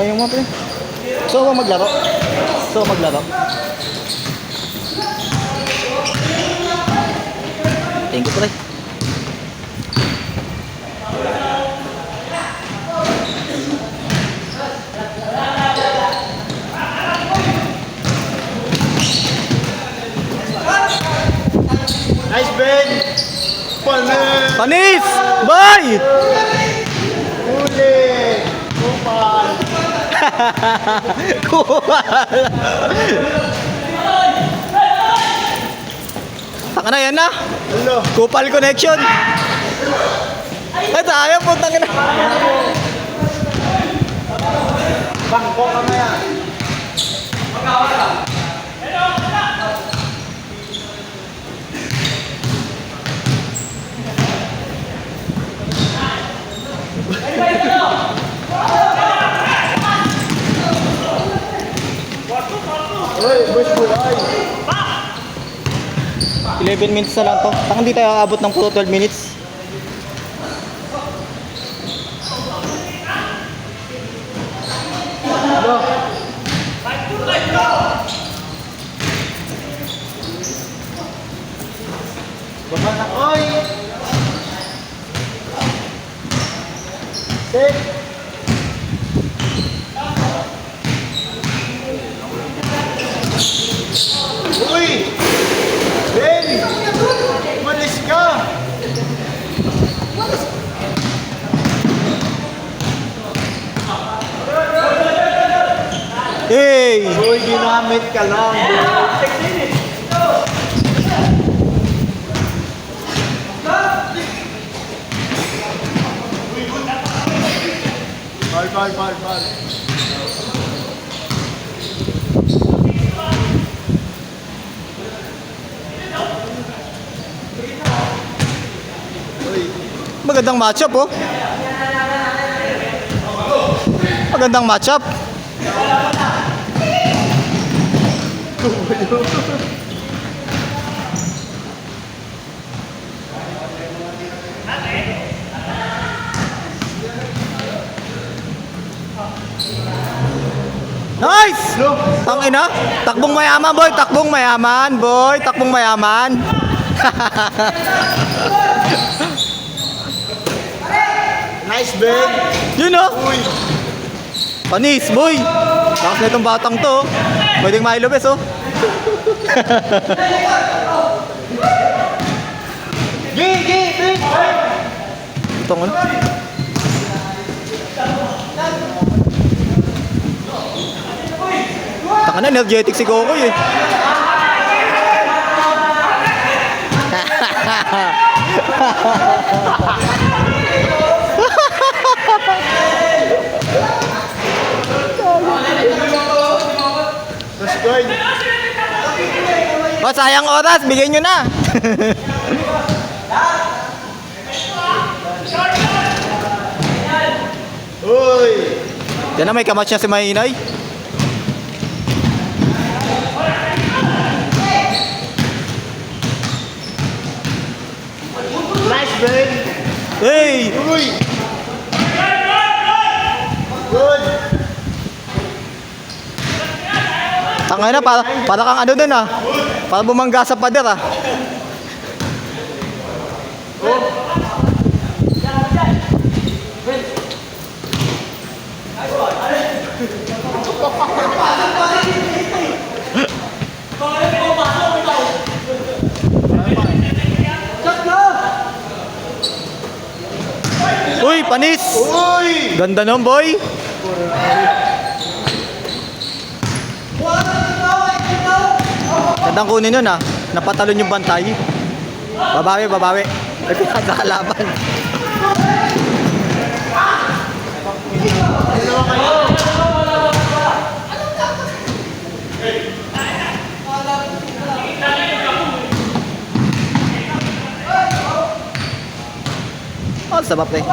Sayang mo pre. So ako maglaro. Thank you pre. Nice Ben! Panis! Panis! Bye! Huli! Kupal! Taka na yan na. Hello! Kupal connection. Ay tayo putang ina. Bangko ka na yan! Uy, boys buhay! 11 minutes na lang to. Taka hindi tayo aabot ng puro 12 minutes. Hello! Baba na, oy! Take! Uy! Ben! Umalis ka! Hey! Uy, ginamit ka lang. Bal. Magandang matchup oh. Magandang matchup. Nice! Tangina, takbong mayaman boy, takbong mayaman. Nice, Ben! Yun oh. Uy! Panis boy. Lakas na itong batang to. Pwedeng mailubes oh. Ben! Itong ano? Taka na, energetic si Kokoy eh. Let's go! Oh, sayang oras, bigyan nyo na. Uy! Yan na, may kamatch niya si Mahinay. Nice, Ben! Hey! Uy! Good! Tangay na, para kang ano dun ah. Para bumangga sa pader ah. Uy, panis! Uy! Ganda nun, boy! Gandang kunin nun ah. Napatalon yung bantay. Babawi. May pinagkakalaban. Oh, sabap eh.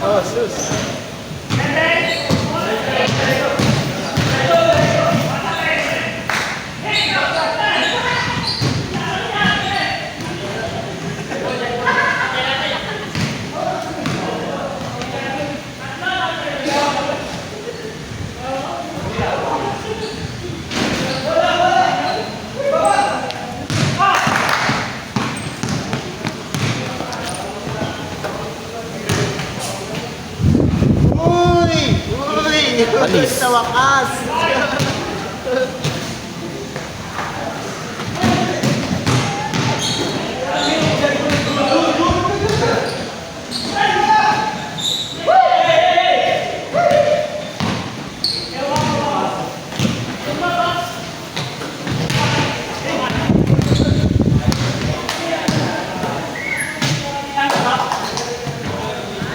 Oh, sus! wakas!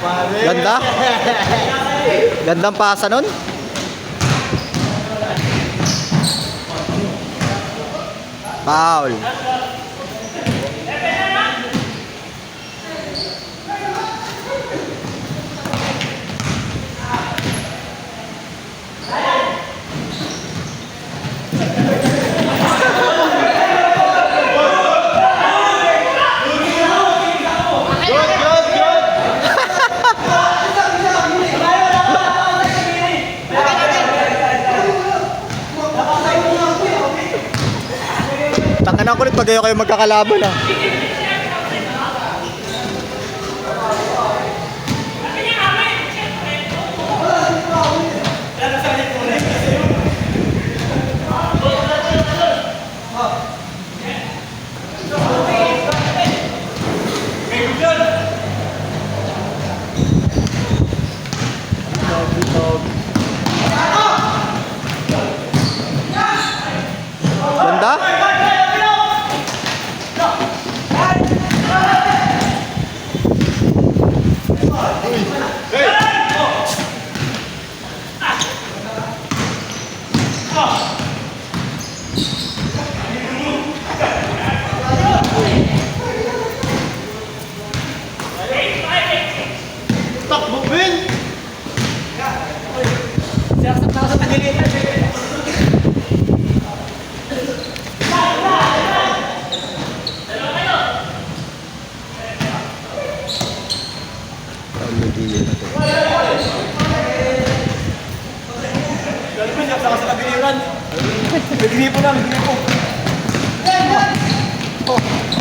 Pare. Ganda. Gandang pasa nun. Foul. Good, good, good! Tangan ako ulit pag kayo magkakalaban ah. Ganda. Takbo, Bin!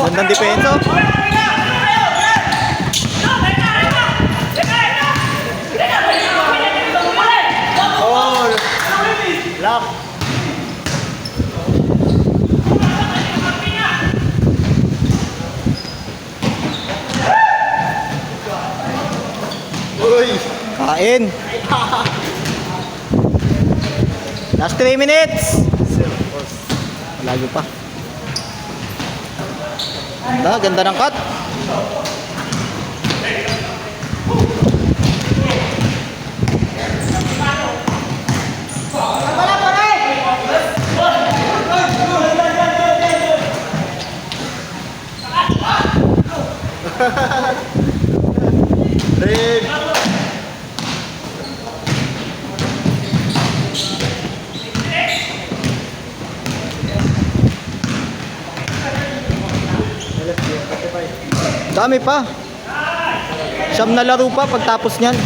Gandang depensa. Oh! Lock! Uy! Kain. Last 3 minutes. Malayo pa. Ganda, ganda ng cut. Red! Dami pa. Siyam na laro pa pagtapos niyan.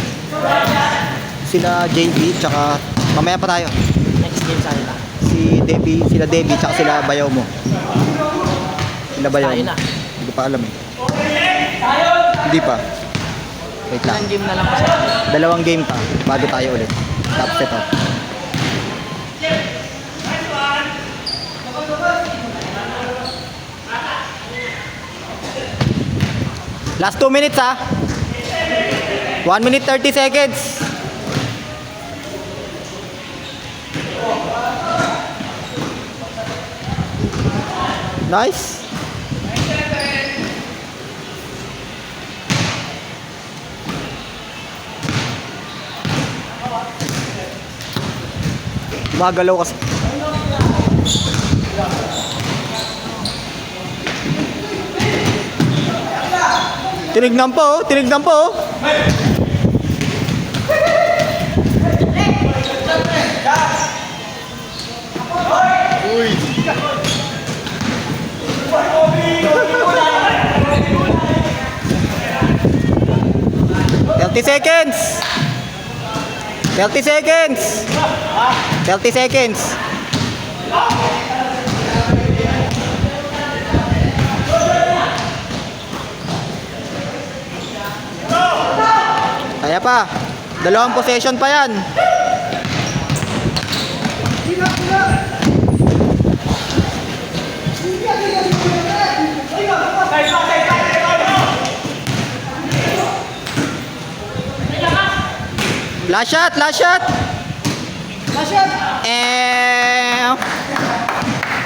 Sila JB tsaka mamaya pa tayo. Next game sa nila. Si Debbie, sila Debbie tsaka sila bayaw mo. Sila bayaw Tayo mo. na. Hindi ko pa alam eh. Hindi pa. Wait lang. Ilang game na lang kasi. 2 game pa bago tayo ulit. Tapos ito. Last 2 minutes ha. 1 minute 30 seconds. Nice. Magalaw kasi. Tinignan po, tinignan po. Uy! 30 seconds. 30 seconds. 30 seconds. Kaya pa. 2 possession pa yan. Last shot, last shot. Last shot. And